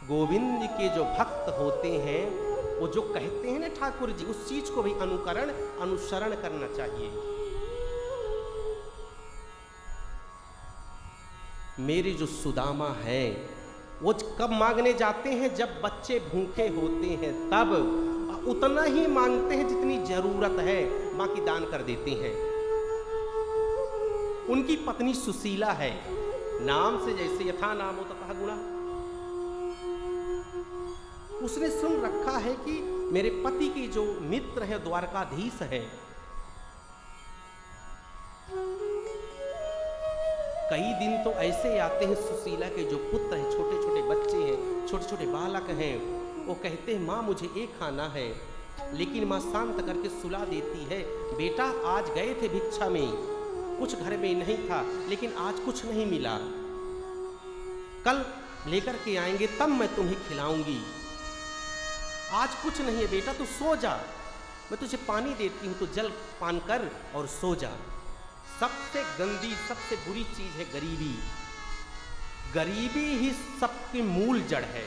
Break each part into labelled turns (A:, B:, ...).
A: गोविंद के जो भक्त होते हैं वो जो कहते हैं ना ठाकुर जी, उस चीज को भी अनुसरण करना चाहिए। मेरे जो सुदामा है वो कब मांगने जाते हैं? जब बच्चे भूखे होते हैं तब उतना ही मांगते हैं जितनी जरूरत है, बाकी दान कर देते हैं। उनकी पत्नी सुशीला है, नाम से जैसे यथा नाम हो तथा गुणा। उसने सुन रखा है कि मेरे पति के जो मित्र है द्वारकाधीश है, कई दिन तो ऐसे आते हैं सुशीला के जो पुत्र हैं, छोटे छोटे बच्चे हैं, छोटे छोटे बालक हैं, वो कहते हैं माँ मुझे ये खाना है, लेकिन माँ शांत करके सुला देती है, बेटा आज गए थे भिक्षा में, कुछ घर में नहीं था, लेकिन आज कुछ नहीं मिला, कल लेकर के आएंगे तब मैं तुम्हें खिलाऊंगी, आज कुछ नहीं है बेटा तू सो जा, मैं तुझे पानी देती हूँ, तो जल पान कर और सो जा। सबसे गंदी सबसे बुरी चीज है गरीबी। गरीबी ही सबकी मूल जड़ है।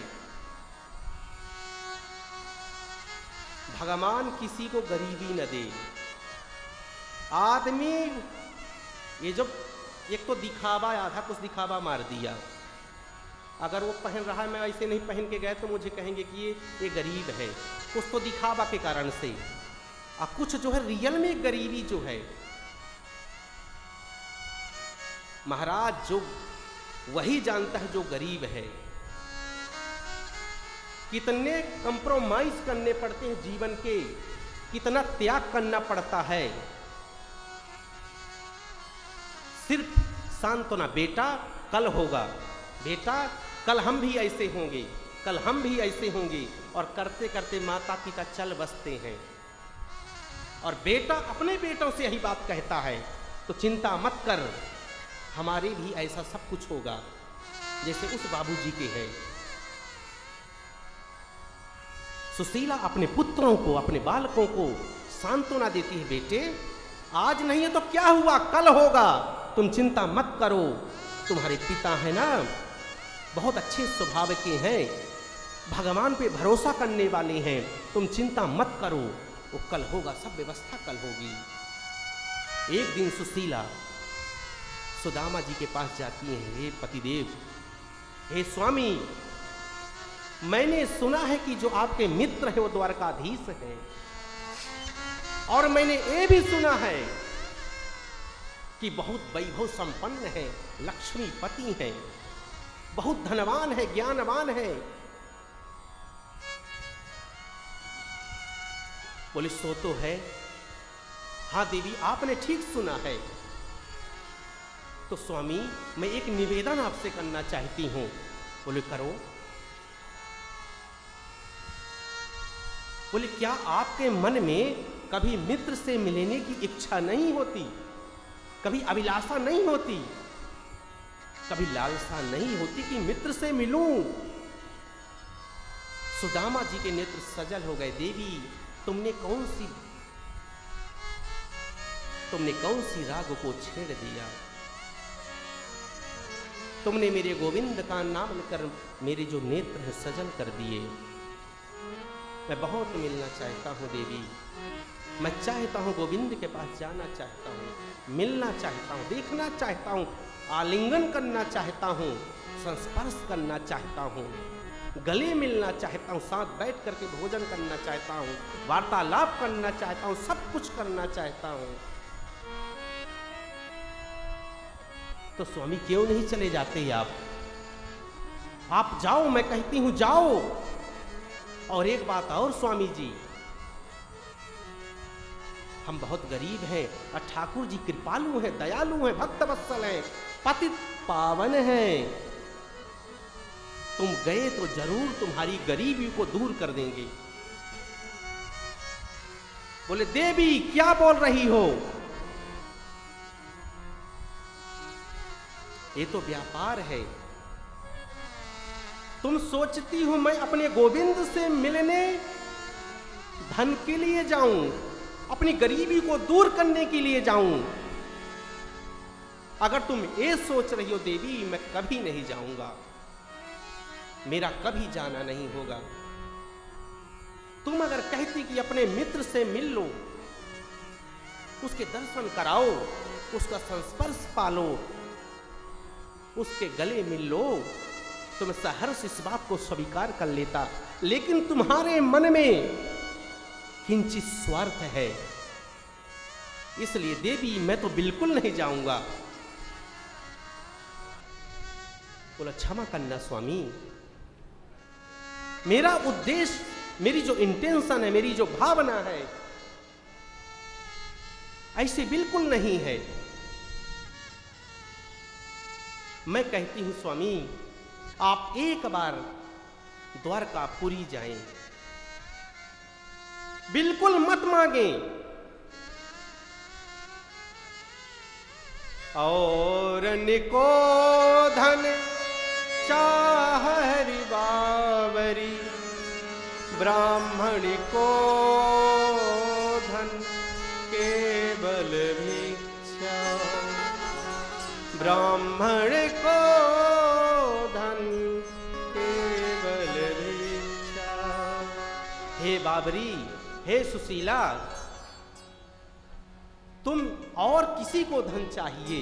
A: भगवान किसी को गरीबी न दे। आदमी ये जो एक तो दिखावा, आधा कुछ दिखावा मार दिया, अगर वो पहन रहा है, मैं ऐसे नहीं पहन के गए तो मुझे कहेंगे कि ये गरीब है, कुछ तो दिखावा के कारण से। और कुछ जो है रियल में गरीबी जो है, महाराज जो वही जानता है जो गरीब है। कितने कंप्रोमाइज करने पड़ते हैं जीवन के, कितना त्याग करना पड़ता है सिर्फ सांत्वना, बेटा कल होगा, बेटा कल हम भी ऐसे होंगे, कल हम भी ऐसे होंगे, और करते करते माता पिता चल बसते हैं। और बेटा अपने बेटों से यही बात कहता है, तो चिंता मत कर, हमारे भी ऐसा सब कुछ होगा जैसे उस बाबूजी के है। सुशीला अपने पुत्रों को, अपने बालकों को सांत्वना देती है, बेटे आज नहीं है तो क्या हुआ, कल होगा, तुम चिंता मत करो, तुम्हारे पिता है ना बहुत अच्छे स्वभाव के हैं, भगवान पे भरोसा करने वाले हैं, तुम चिंता मत करो, वो कल होगा, सब व्यवस्था कल होगी। एक दिन सुशीला सुदामा जी के पास जाती है, हे पतिदेव, हे स्वामी, मैंने सुना है कि जो आपके मित्र है वो द्वारकाधीश है, और मैंने ये भी सुना है कि बहुत वैभव संपन्न है, लक्ष्मीपति है, बहुत धनवान है, ज्ञानवान है। बोले सो तो है, हाँ देवी आपने ठीक सुना है। तो स्वामी मैं एक निवेदन आपसे करना चाहती हूं। बोले करो। बोले क्या आपके मन में कभी मित्र से मिलने की इच्छा नहीं होती, कभी अभिलाषा नहीं होती, कभी लालसा नहीं होती कि मित्र से मिलूं? सुदामा जी के नेत्र सजल हो गए, देवी तुमने कौन सी राग को छेड़ दिया, तुमने मेरे गोविंद का नाम लेकर मेरे जो नेत्र हैं सजल कर दिए। मैं बहुत मिलना चाहता हूँ देवी, मैं चाहता हूँ गोविंद के पास जाना चाहता हूँ, मिलना चाहता हूँ, देखना चाहता हूँ, आलिंगन करना चाहता हूँ, संस्पर्श करना चाहता हूँ, गले मिलना चाहता हूँ, साथ बैठ करके भोजन करना चाहता हूँ, वार्तालाप करना चाहता हूँ, सब कुछ करना चाहता हूँ। तो स्वामी क्यों नहीं चले जाते आप जाओ, मैं कहती हूं जाओ। और एक बात और स्वामी जी, हम बहुत गरीब हैं और ठाकुर जी कृपालु हैं, दयालु हैं, भक्त वत्सल हैं, पतित पावन हैं, तुम गए तो जरूर तुम्हारी गरीबी को दूर कर देंगे। बोले देवी क्या बोल रही हो, ये तो व्यापार है, तुम सोचती हो मैं अपने गोविंद से मिलने धन के लिए जाऊं, अपनी गरीबी को दूर करने के लिए जाऊं? अगर तुम ये सोच रही हो देवी, मैं कभी नहीं जाऊंगा। मेरा कभी जाना नहीं होगा। तुम अगर कहती कि अपने मित्र से मिल लो, उसके दर्शन कराओ, उसका संस्पर्श पालो, उसके गले मिल लो, तो मैं सहर्ष इस बात को स्वीकार कर लेता। लेकिन तुम्हारे मन में किंचित स्वार्थ है, इसलिए देवी मैं तो बिल्कुल नहीं जाऊंगा। बोला क्षमा करना स्वामी, मेरा उद्देश्य, मेरी जो इंटेंशन है, मेरी जो भावना है, ऐसे बिल्कुल नहीं है। मैं कहती हूं स्वामी, आप एक बार द्वारकापुरी जाएं, बिल्कुल मत मांगे। और निको धन चाह हरि बावरी, ब्राह्मण को धन केवल भिक्षा, ब्राह्मण को धन केवल भिक्षा। हे बाबरी, हे सुशीला, तुम और किसी को धन चाहिए,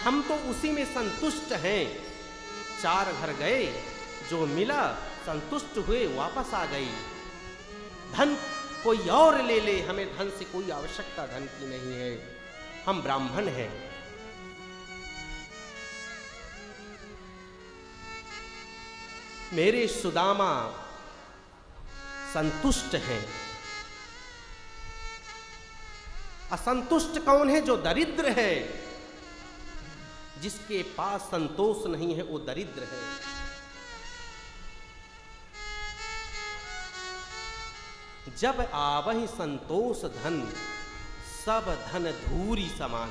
A: हम तो उसी में संतुष्ट हैं। 4 घर गए, जो मिला संतुष्ट हुए, वापस आ गई। धन कोई और ले ले, हमें धन से कोई आवश्यकता धन की नहीं है, हम ब्राह्मण हैं। मेरे सुदामा संतुष्ट हैं। असंतुष्ट कौन है? जो दरिद्र है, जिसके पास संतोष नहीं है वो दरिद्र है। जब आवहि संतोष धन, सब धन धूरी समान।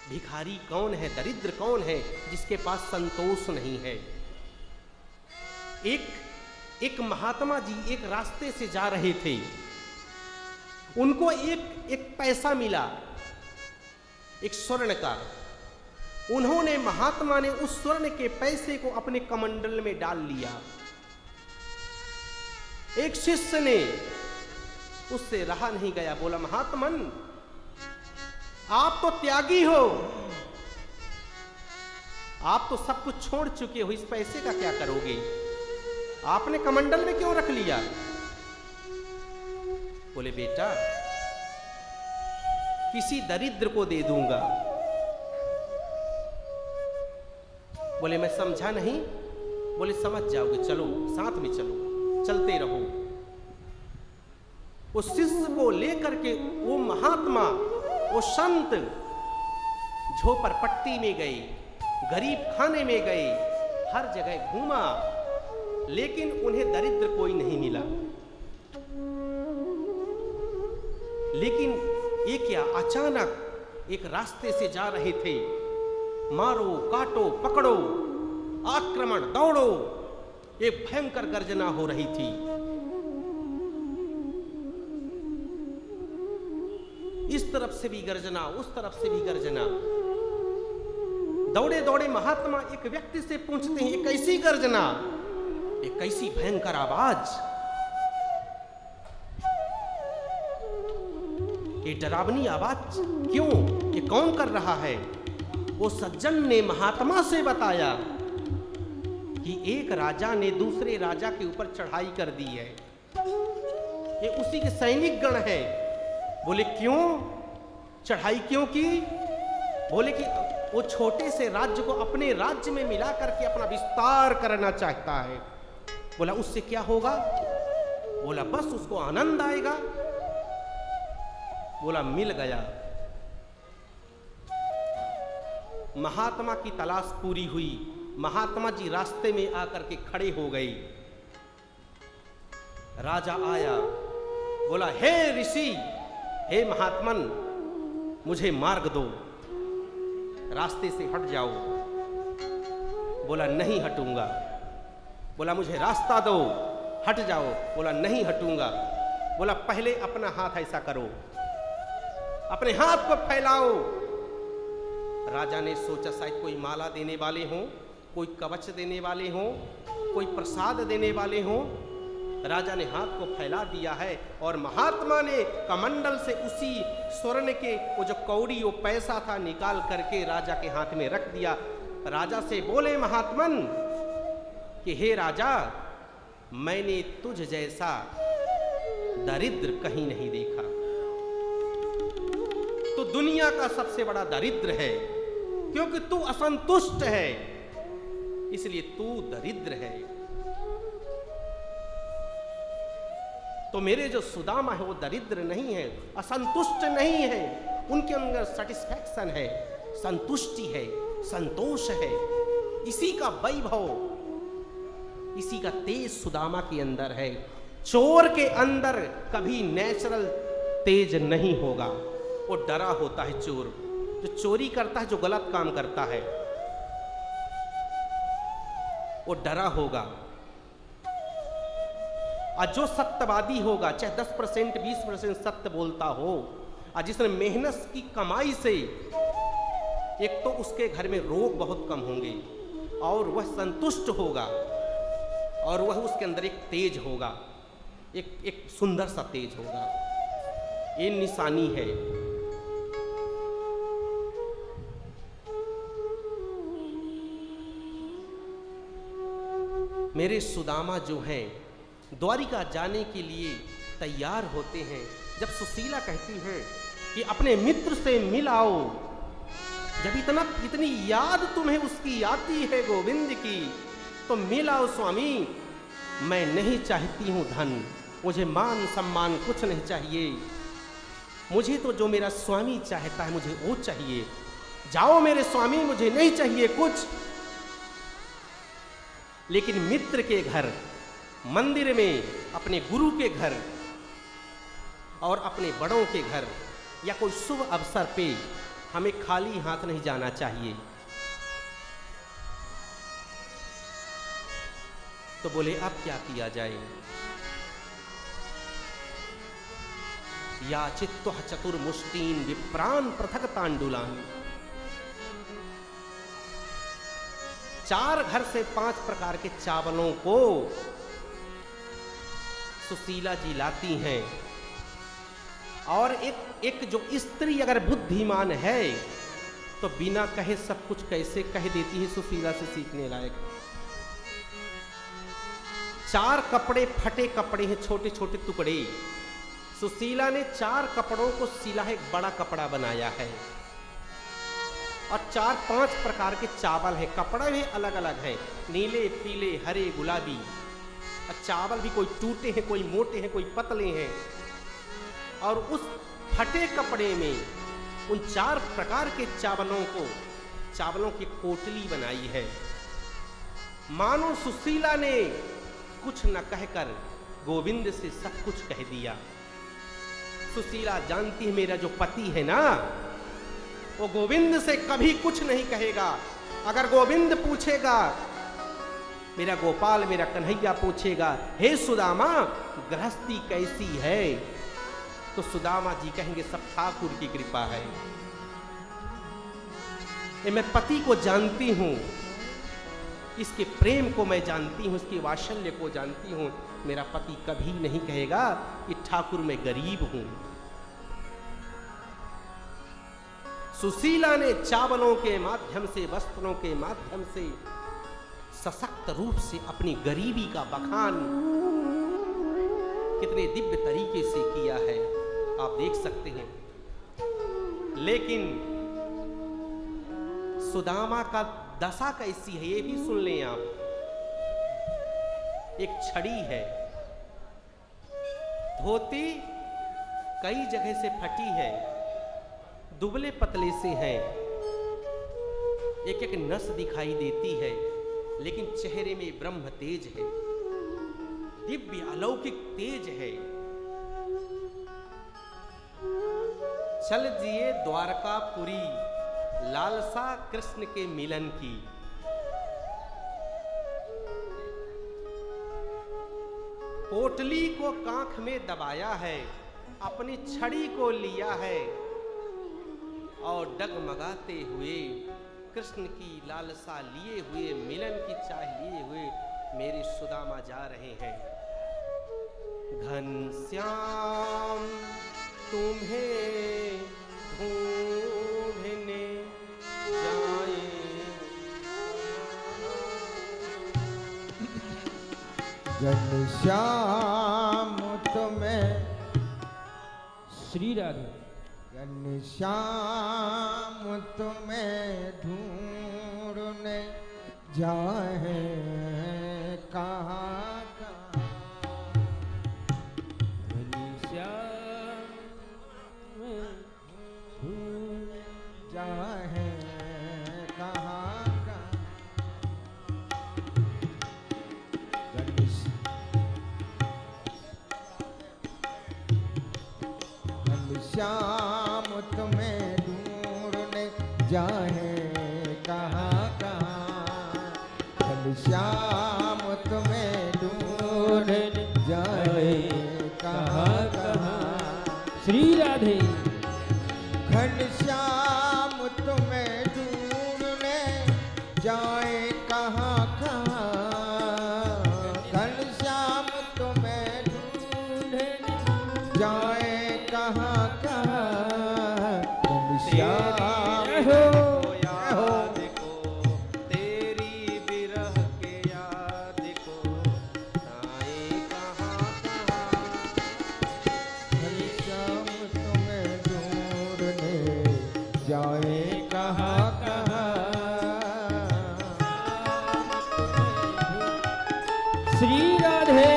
A: भिखारी कौन है, दरिद्र कौन है? जिसके पास संतोष नहीं है। एक महात्मा जी एक रास्ते से जा रहे थे, उनको एक पैसा मिला, एक स्वर्ण का। उन्होंने, महात्मा ने उस स्वर्ण के पैसे को अपने कमंडल में डाल लिया। एक शिष्य ने, उससे रहा नहीं गया, बोला महात्मन आप तो त्यागी हो, आप तो सब कुछ छोड़ चुके हो, इस पैसे का क्या करोगे? आपने कमंडल में क्यों रख लिया? बोले बेटा किसी दरिद्र को दे दूंगा। बोले मैं समझा नहीं। बोले समझ जाओगे, चलो साथ में चलो, चलते रहो। उस शिष्य को लेकर के वो महात्मा, वो संत झोपड़पट्टी में गए, गरीब खाने में गए, हर जगह घूमा, लेकिन उन्हें दरिद्र कोई नहीं मिला। लेकिन ये क्या, अचानक एक रास्ते से जा रहे थे, मारो काटो पकड़ो, आक्रमण दौड़ो, एक भयंकर गर्जना हो रही थी। इस तरफ से भी गर्जना, उस तरफ से भी गर्जना। दौड़े दौड़े महात्मा एक व्यक्ति से पूछते हैं, एक ऐसी गर्जना, एक कैसी भयंकर आवाज, ये डरावनी आवाज क्यों, ये कौन कर रहा है? वो सज्जन ने महात्मा से बताया कि एक राजा ने दूसरे राजा के ऊपर चढ़ाई कर दी है, ये उसी के सैनिक गण है। बोले क्यों चढ़ाई क्यों की? बोले कि वो छोटे से राज्य को अपने राज्य में मिला करके अपना विस्तार करना चाहता है। बोला उससे क्या होगा? बोला बस उसको आनंद आएगा। बोला मिल गया। महात्मा की तलाश पूरी हुई। महात्मा जी रास्ते में आकर के खड़े हो गए। राजा आया, बोला हे ऋषि, हे महात्मन, मुझे मार्ग दो, रास्ते से हट जाओ। बोला नहीं हटूंगा। बोला मुझे रास्ता दो, हट जाओ। बोला नहीं हटूंगा। बोला पहले अपना हाथ ऐसा करो, अपने हाथ को फैलाओ। राजा ने सोचा शायद कोई माला देने वाले हों, कोई कवच देने वाले हों, कोई प्रसाद देने वाले हों। राजा ने हाथ को फैला दिया है और महात्मा ने कमंडल से उसी स्वर्ण के वो जो कौड़ी वो पैसा था निकाल करके राजा के हाथ में रख दिया। राजा से बोले महात्मन कि हे राजा, मैंने तुझ जैसा दरिद्र कहीं नहीं देखा। तो दुनिया का सबसे बड़ा दरिद्र है, क्योंकि तू असंतुष्ट है, इसलिए तू दरिद्र है। तो मेरे जो सुदामा है वो दरिद्र नहीं है, असंतुष्ट नहीं है, उनके अंदर सेटिस्फैक्शन है, संतुष्टि है, संतोष है। इसी का वैभव, इसी का तेज सुदामा के अंदर है। चोर के अंदर कभी नेचुरल तेज नहीं होगा, वो डरा होता है। चोर जो चोरी करता है, जो गलत काम करता है, वो डरा होगा। और जो सत्यवादी होगा, चाहे 10% 20% सत्य बोलता हो, और जिसने मेहनत की कमाई से, एक तो उसके घर में रोग बहुत कम होंगे, और वह संतुष्ट होगा, और वह उसके अंदर एक तेज होगा, एक सुंदर सा तेज होगा। ये निशानी है। मेरे सुदामा जो हैं द्वारिका जाने के लिए तैयार होते हैं। जब सुशीला कहती है कि अपने मित्र से मिल आओ, जब इतनी याद तुम्हें उसकी आती है गोविंद की, तो मिल आओ स्वामी। मैं नहीं चाहती हूँ धन, मुझे मान सम्मान कुछ नहीं चाहिए, मुझे तो जो मेरा स्वामी चाहता है मुझे वो चाहिए। जाओ मेरे स्वामी, मुझे नहीं चाहिए कुछ। लेकिन मित्र के घर, मंदिर में, अपने गुरु के घर और अपने बड़ों के घर या कोई शुभ अवसर पे हमें खाली हाथ नहीं जाना चाहिए। तो बोले अब क्या किया जाए? या चित्तः चतुर्मुष्टीन विप्रान पृथक तांडुलान। 4 घर से 5 प्रकार के चावलों को सुशीला जी लाती हैं, और एक जो स्त्री अगर बुद्धिमान है तो बिना कहे सब कुछ कैसे कह देती है, सुशीला से सीखने लायक। 4 कपड़े, फटे कपड़े हैं, छोटे छोटे टुकड़े। सुशीला ने 4 कपड़ों को सिला है, एक बड़ा कपड़ा बनाया है, और 4-5 प्रकार के चावल हैं। कपड़े भी अलग अलग हैं, नीले, पीले, हरे, गुलाबी। और चावल भी कोई टूटे हैं, कोई मोटे हैं, कोई पतले हैं। और उस फटे कपड़े में उन 4 प्रकार के चावलों की कोटली बनाई है। मानो सुशीला ने कुछ न कहकर गोविंद से सब कुछ कह दिया। सुशीला जानती है मेरा जो पति है ना, वो गोविंद से कभी कुछ नहीं कहेगा। अगर गोविंद पूछेगा, मेरा गोपाल, मेरा कन्हैया पूछेगा, हे सुदामा गृहस्थी कैसी है, तो सुदामा जी कहेंगे सब ठाकुर की कृपा है। मैं पति को जानती हूं, इसके प्रेम को मैं जानती हूं, इसके वात्सल्य को जानती हूं। मेरा पति कभी नहीं कहेगा कि ठाकुर मैं गरीब हूं। सुशीला ने चावलों के माध्यम से, वस्त्रों के माध्यम से सशक्त रूप से अपनी गरीबी का बखान कितने दिव्य तरीके से किया है, आप देख सकते हैं। लेकिन सुदामा का दशा कैसी है ये भी सुन लें आप। एक छड़ी है, धोती कई जगह से फटी है, दुबले पतले से हैं, एक एक नस दिखाई देती है, लेकिन चेहरे में ब्रह्म तेज है, दिव्य अलौकिक तेज है। चल जिए द्वारकापुरी, लालसा कृष्ण के मिलन की। पोटली को कांख में दबाया है, अपनी छड़ी को लिया है और डगमगाते हुए कृष्ण की लालसा लिए हुए, मिलन की चाह लिए हुए मेरे सुदामा जा रहे हैं। घनश्याम तुम्हें ढूंढने जाए,
B: घनश्याम तुम्हें,
C: श्री राधे,
B: घनश्याम तुम्हें ढूंढने जाए कहाँ जाए कहाँ घनश्याम तुम्हें ढूंढने जाए कहाँ कहाँ, घनश्याम तुम्हें ढूंढने जाए कहाँ कहाँ।
C: श्री राधे,
B: घनश्याम तुम्हें ढूंढने जाए कहाँ कहाँ, घनश्याम तुम्हें ढूंढने जाए कहाँ कहाँ। घनश्याम
A: याद को तेरी बिरह के याद को आए कहाँ कहाँ।
B: घनश्याम तुम्हें ढूंढने जाए कहाँ कहाँ।
C: श्री राधे,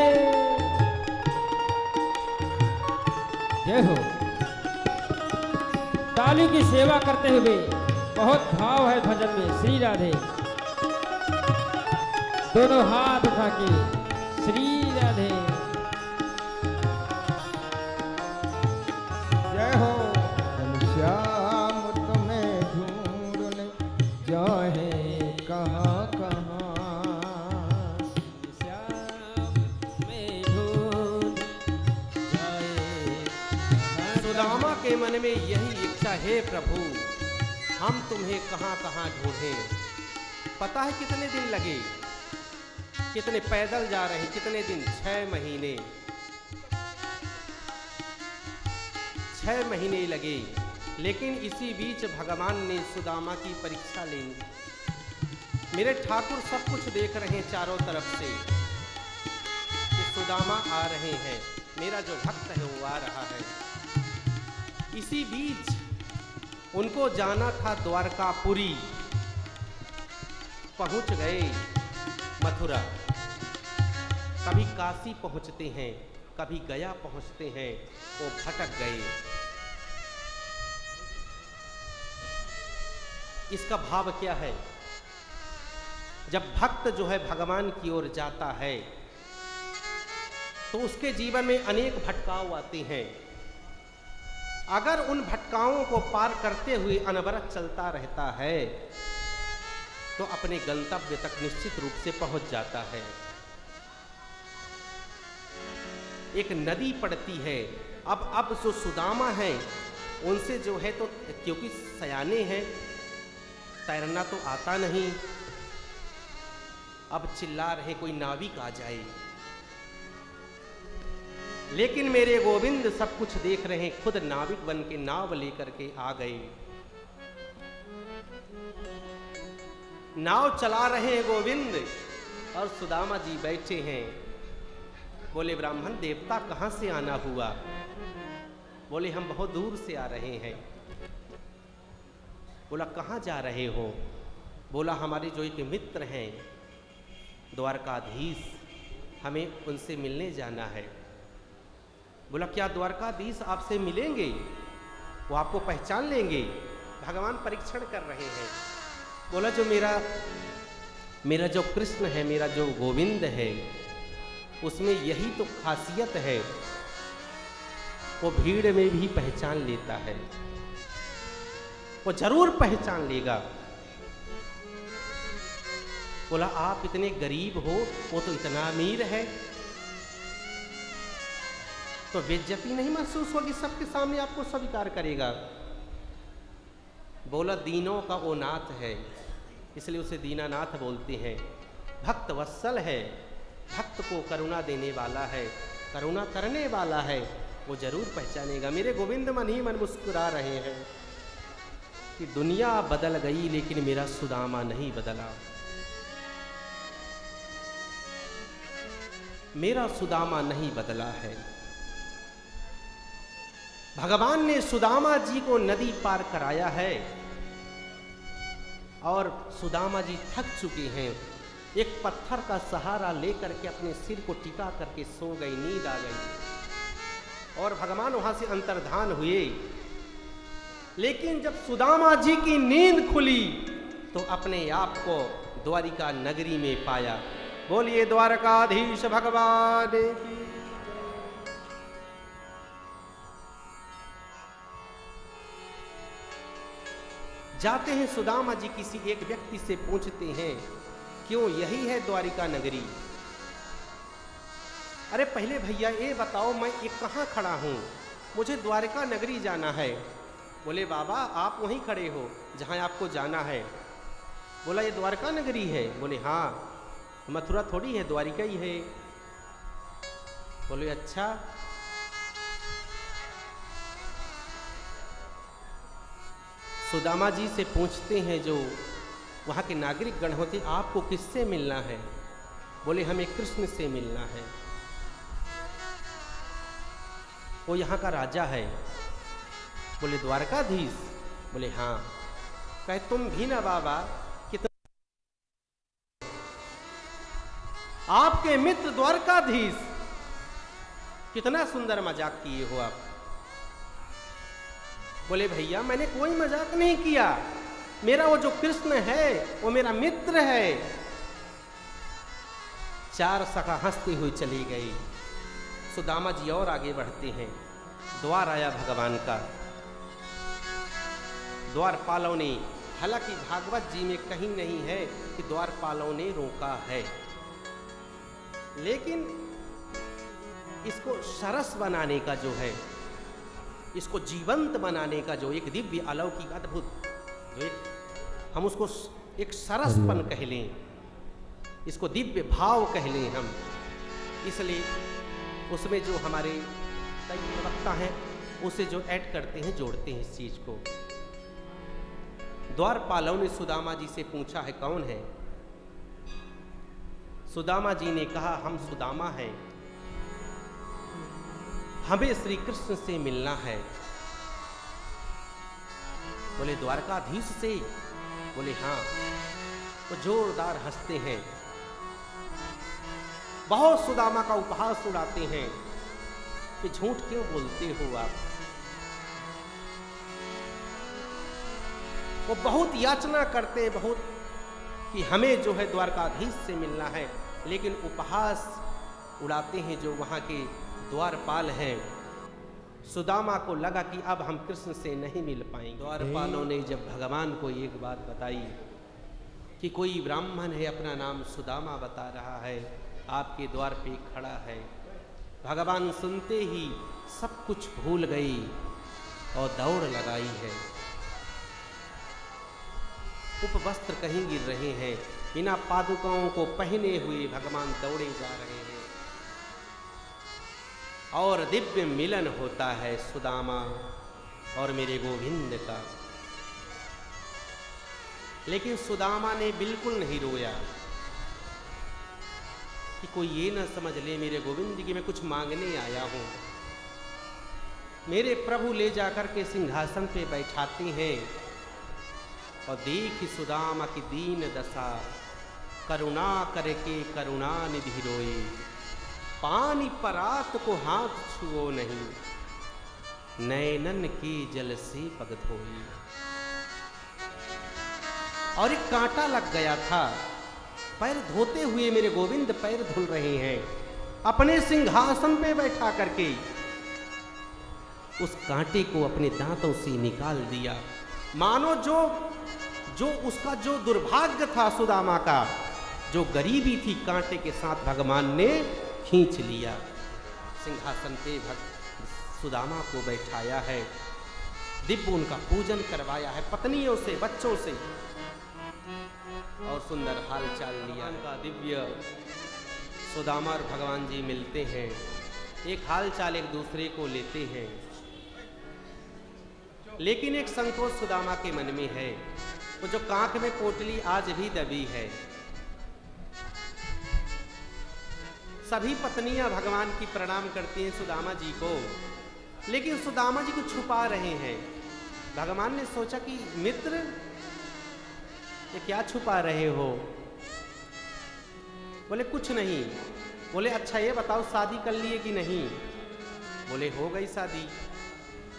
C: जय हो। ताली की सेवा करते हुए बहुत भाव है भजन में। श्री राधे, दोनों हाथ उठा के श्री राधे,
B: जय हो। घनश्याम तुम्हें ढूंढने जाए कहाँ कहाँ,
A: सुदामा के मन में यही इच्छा है, प्रभु हम तुम्हें कहाँ कहाँ ढूंढें। पता है कितने दिन लगे, कितने पैदल जा रहे हैं, कितने दिन, 6 महीने, 6 महीने लगे। लेकिन इसी बीच भगवान ने सुदामा की परीक्षा ली। मेरे ठाकुर सब कुछ देख रहे हैं चारों तरफ से कि सुदामा आ रहे हैं, मेरा जो भक्त है वो आ रहा है। इसी बीच उनको जाना था द्वारकापुरी, पहुंच गए मथुरा। कभी काशी पहुंचते हैं, कभी गया पहुंचते हैं, वो भटक गए। इसका भाव क्या है? जब भक्त जो है भगवान की ओर जाता है तो उसके जीवन में अनेक भटकाव आते हैं। अगर उन भटकावों को पार करते हुए अनवरत चलता रहता है तो अपने गंतव्य तक निश्चित रूप से पहुंच जाता है। एक नदी पड़ती है। अब जो सुदामा है उनसे जो है, तो क्योंकि सयाने हैं, तैरना तो आता नहीं। अब चिल्ला रहे कोई नाविक आ जाए, लेकिन मेरे गोविंद सब कुछ देख रहे हैं, खुद नाविक बन के नाव लेकर के आ गए। नाव चला रहे हैं गोविंद और सुदामा जी बैठे हैं। बोले ब्राह्मण देवता कहां से आना हुआ? बोले हम बहुत दूर से आ रहे हैं। बोला कहां जा रहे हो? बोला हमारे जो एक मित्र हैं द्वारकाधीश, हमें उनसे मिलने जाना है। बोला क्या द्वारकाधीश आपसे मिलेंगे? वो आपको पहचान लेंगे? भगवान परीक्षण कर रहे हैं। बोला जो मेरा जो कृष्ण है, मेरा जो गोविंद है, उसमें यही तो खासियत है, वो भीड़ में भी पहचान लेता है। वो जरूर पहचान लेगा। बोला आप इतने गरीब हो, वो तो इतना अमीर है, तो बेइज्जती नहीं महसूस होगी? सबके सामने आपको स्वीकार करेगा। बोला दीनों का वो नाथ है, इसलिए उसे दीनानाथ बोलते हैं। भक्त वत्सल है, भक्त को करुणा देने वाला है, करुणा करने वाला है, वो जरूर पहचानेगा। मेरे गोविंद मन ही मन मुस्कुरा रहे हैं कि दुनिया बदल गई लेकिन मेरा सुदामा नहीं बदला। मेरा सुदामा नहीं बदला है। भगवान ने सुदामा जी को नदी पार कराया है और सुदामा जी थक चुके हैं। एक पत्थर का सहारा लेकर के अपने सिर को टिका करके सो गई, नींद आ गई और भगवान वहां से अंतर्धान हुए। लेकिन जब सुदामा जी की नींद खुली तो अपने आप को द्वारिका नगरी में पाया। बोलिए द्वारकाधीश भगवान की। जाते हैं सुदामा जी किसी एक व्यक्ति से पूछते हैं, क्यों यही है द्वारिका नगरी? अरे पहले भैया ये बताओ मैं ये कहाँ खड़ा हूँ, मुझे द्वारिका नगरी जाना है। बोले बाबा आप वहीं खड़े हो जहाँ आपको जाना है। बोला ये द्वारका नगरी है? बोले हाँ, मथुरा थोड़ी है, द्वारिका ही है। बोले अच्छा। सुदामा जी से पूछते हैं जो वहाँ के नागरिक गण होते, आपको किससे मिलना है? बोले हमें कृष्ण से मिलना है, वो यहाँ का राजा है। बोले द्वारकाधीश? बोले हाँ। कहे तुम भी ना बाबा, कितना आपके मित्र द्वारकाधीश, कितना सुंदर मजाक किए हो आप। बोले भैया मैंने कोई मजाक नहीं किया, मेरा वो जो कृष्ण है वो मेरा मित्र है। चार सखा हंसती हुई चली गई। सुदामा जी और आगे बढ़ते हैं। द्वार आया भगवान का। द्वारपालों ने, हालांकि भागवत जी में कहीं नहीं है कि द्वारपालों ने रोका है, लेकिन इसको सरस बनाने का जो है, इसको जीवंत बनाने का जो एक दिव्य अलौकिक अद्भुत जो एक हम उसको एक सरसपन कह लें, इसको दिव्य भाव कह लें हम, इसलिए उसमें जो हमारे कई प्रवक्ता हैं उसे जो ऐड करते हैं, जोड़ते हैं इस चीज को। द्वारपालों ने सुदामा जी से पूछा है कौन है? सुदामा जी ने कहा हम सुदामा हैं, हमें श्री कृष्ण से मिलना है। बोले द्वारकाधीश से? बोले हाँ। वो जोरदार हंसते हैं, बहुत सुदामा का उपहास उड़ाते हैं कि झूठ क्यों बोलते हो आप। वो बहुत याचना करते हैं, बहुत कि हमें जो है द्वारकाधीश से मिलना है, लेकिन उपहास उड़ाते हैं जो वहाँ के द्वारपाल हैं। सुदामा को लगा कि अब हम कृष्ण से नहीं मिल पाएंगे। द्वारपालों ने जब भगवान को एक बात बताई कि कोई ब्राह्मण है, अपना नाम सुदामा बता रहा है, आपके द्वार पे खड़ा है, भगवान सुनते ही सब कुछ भूल गई और दौड़ लगाई है। उपवस्त्र कहीं गिर रहे हैं, बिना पादुकाओं को पहने हुए भगवान दौड़े जा रहे हैं और दिव्य मिलन होता है सुदामा और मेरे गोविंद का। लेकिन सुदामा ने बिल्कुल नहीं रोया कि कोई ये ना समझ ले मेरे गोविंद की मैं कुछ मांगने आया हूं। मेरे प्रभु ले जाकर के सिंहासन पे बैठाते हैं और देखी सुदामा की दीन दशा, करुणा करके करुणा निधि रोए, पानी परात को हाथ छुओ नहीं, नैनन के जल से पग धोई। और एक कांटा लग गया था, पैर धोते हुए मेरे गोविंद पैर धुल रहे हैं अपने सिंहासन पे बैठा करके। उस कांटे को अपने दांतों से निकाल दिया, मानो जो उसका जो दुर्भाग्य था सुदामा का, जो गरीबी थी, कांटे के साथ भगवान ने खींच लिया। सिंहासन पे सुदामा को बैठाया है, दिव्य उनका पूजन करवाया है, पत्नियों से, बच्चों से, और सुंदर हाल चाल लिया। उनका दिव्य सुदामा और भगवान जी मिलते हैं, एक हाल चाल एक दूसरे को लेते हैं। लेकिन एक संकोच सुदामा के मन में है, वो जो कांख में पोटली आज भी दबी है। सभी पत्नियां भगवान की प्रणाम करती हैं सुदामा जी को, लेकिन सुदामा जी को छुपा रहे हैं। भगवान ने सोचा कि मित्र, ये क्या छुपा रहे हो? बोले कुछ नहीं। बोले अच्छा ये बताओ शादी कर लिए कि नहीं? बोले हो गई शादी।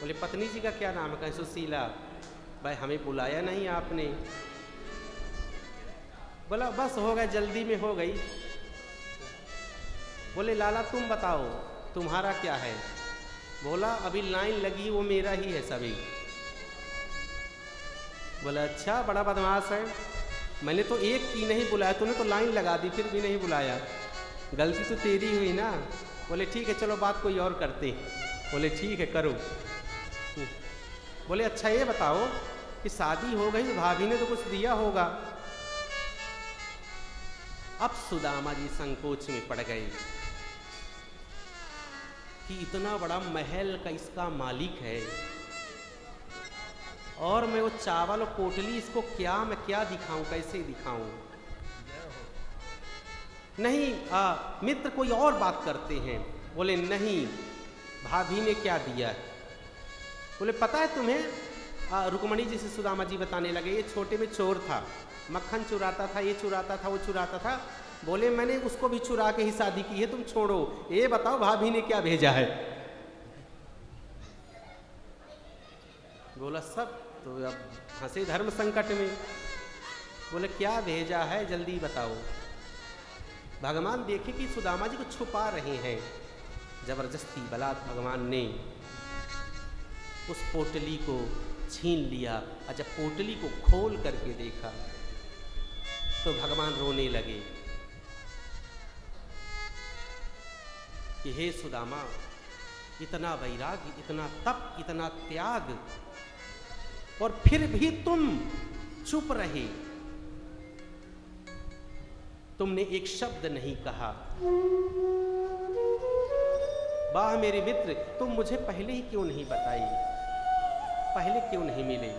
A: बोले पत्नी जी का क्या नाम है? सुशीला। भाई हमें बुलाया नहीं आपने। बोला बस हो गए, जल्दी में हो गई। बोले लाला तुम बताओ तुम्हारा क्या है? बोला अभी लाइन लगी वो मेरा ही है सभी। बोला अच्छा बड़ा बदमाश है, मैंने तो एक की नहीं बुलाया, तूने तो लाइन लगा दी फिर भी नहीं बुलाया, गलती तो तेरी हुई ना। बोले ठीक है चलो बात कोई और करते। बोले ठीक है करो। बोले अच्छा ये बताओ कि शादी हो गई, भाभी ने तो कुछ दिया होगा। अब सुदामा जी संकोच में पड़ गए कि इतना बड़ा महल का इसका मालिक है और मैं वो चावल और पोटली इसको मैं क्या दिखाऊं, कैसे दिखाऊं? नहीं मित्र कोई और बात करते हैं। बोले नहीं, भाभी ने क्या दिया है? बोले पता है तुम्हें? रुक्मणी जी से सुदामा जी बताने लगे, ये छोटे में चोर था, मक्खन चुराता था, ये चुराता था, वो चुराता था। बोले मैंने उसको भी चुरा के ही शादी की है, तुम छोड़ो, ये बताओ भाभी ने क्या भेजा है? बोला सब। तो अब हंसे धर्म संकट में। बोले क्या भेजा है जल्दी बताओ। भगवान देखे कि सुदामा जी को छुपा रहे हैं। जबरदस्ती बलात् भगवान ने उस पोटली को छीन लिया और जब पोटली को खोल करके देखा तो भगवान रोने लगे कि हे सुदामा, इतना वैराग्य, इतना तप, इतना त्याग, और फिर भी तुम चुप रहे, तुमने एक शब्द नहीं कहा। वाह मेरे मित्र, तुम मुझे पहले ही क्यों नहीं बताई, पहले क्यों नहीं मिले?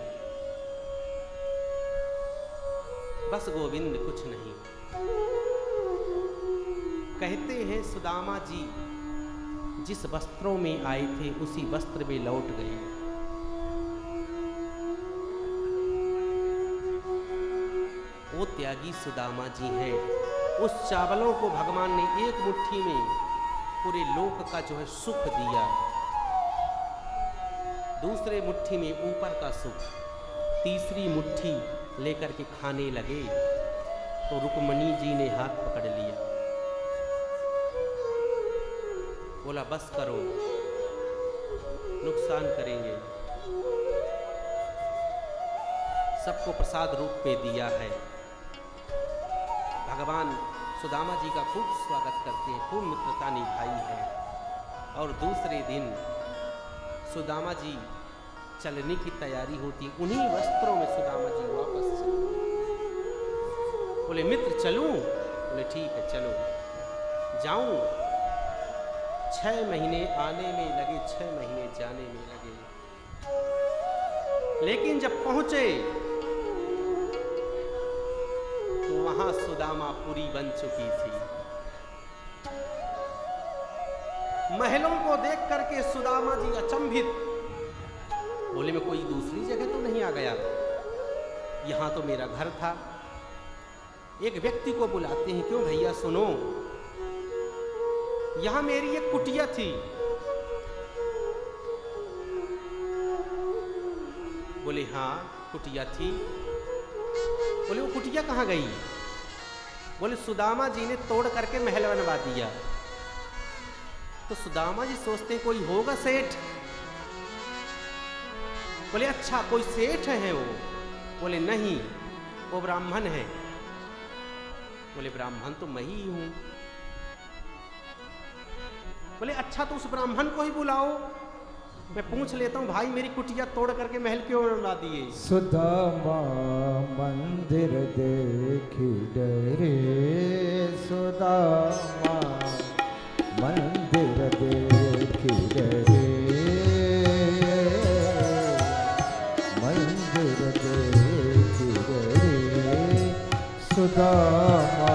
A: बस गोविंद कुछ नहीं। कहते हैं सुदामा जी जिस वस्त्रों में आए थे उसी वस्त्र में लौट गए। वो त्यागी सुदामा जी हैं। उस चावलों को भगवान ने एक मुट्ठी में पूरे लोक का जो है सुख दिया, दूसरे मुट्ठी में ऊपर का सुख, तीसरी मुट्ठी लेकर के खाने लगे तो रुक्मणी जी ने हाथ पकड़ लिया। बोला बस करो, नुकसान करेंगे। सबको प्रसाद रूप में दिया है। भगवान सुदामा जी का खूब स्वागत करते हैं, खूब मित्रता निभाई है। और दूसरे दिन सुदामा जी चलने की तैयारी होती है। उन्हीं वस्त्रों में सुदामा जी वापस चले। बोले मित्र चलूं? बोले ठीक है चलो। जाऊं? 6 महीने आने में लगे, 6 महीने जाने में लगे। लेकिन जब पहुंचे तो वहां सुदामापुरी बन चुकी थी। महलों को देख करके सुदामा जी अचंभित। बोले मैं कोई दूसरी जगह तो नहीं आ गया, यहां तो मेरा घर था। एक व्यक्ति को बुलाते हैं, क्यों भैया सुनो, यहां मेरी एक कुटिया थी। बोले हाँ कुटिया थी। बोले वो कुटिया कहाँ गई? बोले सुदामा जी ने तोड़ करके महल बनवा दिया। तो सुदामा जी सोचते हैं कोई होगा सेठ। बोले अच्छा कोई सेठ है वो? बोले नहीं, वो ब्राह्मण है। बोले ब्राह्मण तो मैं ही हूं। बोले अच्छा तो उस ब्राह्मण को ही बुलाओ। मैं पूछ लेता हूँ भाई, मेरी कुटिया तोड़ करके महल क्यों बना दिए?
B: सुदामा मंदिर देखी डरे, सुदामा मंदिर देखी डरे, मंदिर देखी डरे। सुदामा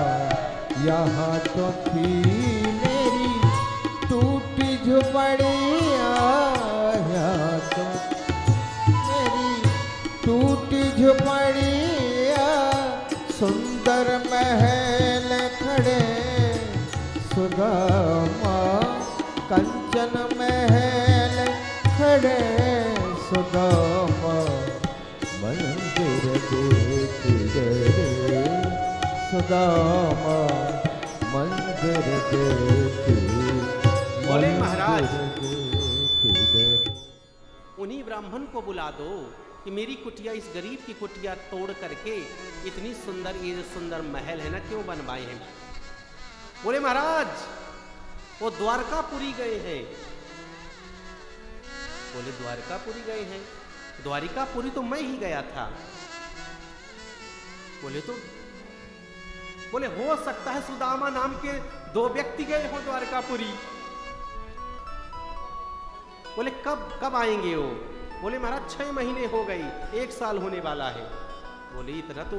B: यहाँ तो थी मेरी टूटी झुपड़िया, यहाँ तो मेरी टूटी झुपड़िया, सुंदर महल खड़े। सुदामा कंचन महल खड़े, सुदामा मंदिर देखी डरे, सुदामा मंदिर देखी।
A: बोले महाराज,
B: देखी डरे।
A: उन्हीं ब्राह्मण को बुला दो कि मेरी कुटिया, इस गरीब की कुटिया तोड़ करके इतनी सुंदर, ये जो सुंदर महल है ना, क्यों बनवाए हैं? बोले महाराज, वो द्वारकापुरी गए हैं। बोले द्वारकापुरी गए हैं? द्वारिकापुरी तो मैं ही गया था। बोले हो सकता है सुदामा नाम के 2 व्यक्ति गए हो द्वारकापुरी। बोले कब आएंगे वो? बोले महाराज 6 महीने हो गई, 1 साल होने वाला है। बोले इतना तो,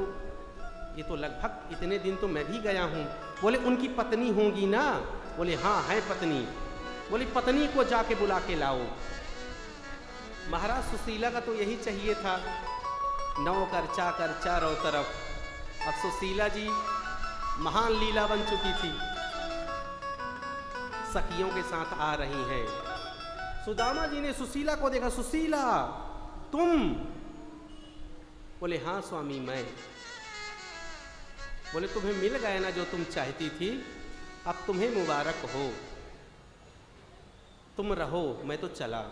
A: ये तो लगभग इतने दिन तो मैं भी गया हूं। बोले उनकी पत्नी होंगी ना? बोले हाँ है पत्नी। बोले पत्नी को जाके बुला के लाओ। महाराज सुशीला का तो यही चाहिए था, नौकर चाकर चारों तरफ। अब सुशीला जी महान लीला बन चुकी थी, सखियों के साथ आ रही है। सुदामा जी ने सुशीला को देखा, सुशीला तुम? बोले हाँ स्वामी मैं। बोले तुम्हें मिल गया ना जो तुम चाहती थी, अब तुम्हें मुबारक हो, तुम रहो, मैं तो चला।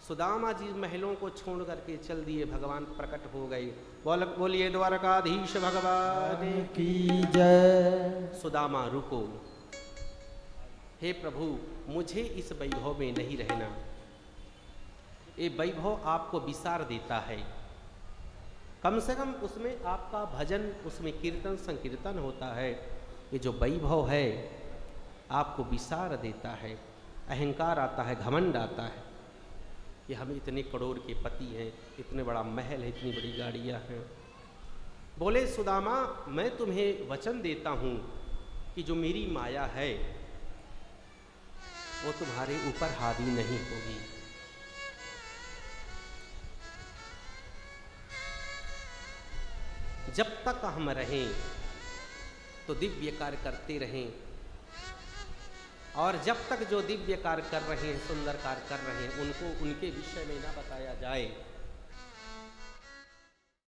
A: सुदामा जी महलों को छोड़ करके चल दिए, भगवान प्रकट हो गए। बोलिए द्वारकाधीश भगवान
B: की जय।
A: सुदामा रुको, हे प्रभु मुझे इस वैभव में नहीं रहना। ये वैभव आपको विसार देता है, कम से कम उसमें आपका भजन, उसमें कीर्तन संकीर्तन होता है। ये जो वैभव है आपको विसार देता है, अहंकार आता है, घमंड आता है कि हम इतने करोड़ के पति हैं, इतने बड़ा महल है, इतनी बड़ी गाड़ियाँ हैं। बोले सुदामा मैं तुम्हें वचन देता हूँ कि जो मेरी माया है वो तुम्हारे ऊपर हावी नहीं होगी। जब तक हम रहें तो दिव्य कार्य करते रहें, और जब तक जो दिव्य कार्य कर रहे हैं, सुंदर कार्य कर रहे हैं, उनको उनके विषय में ना बताया जाए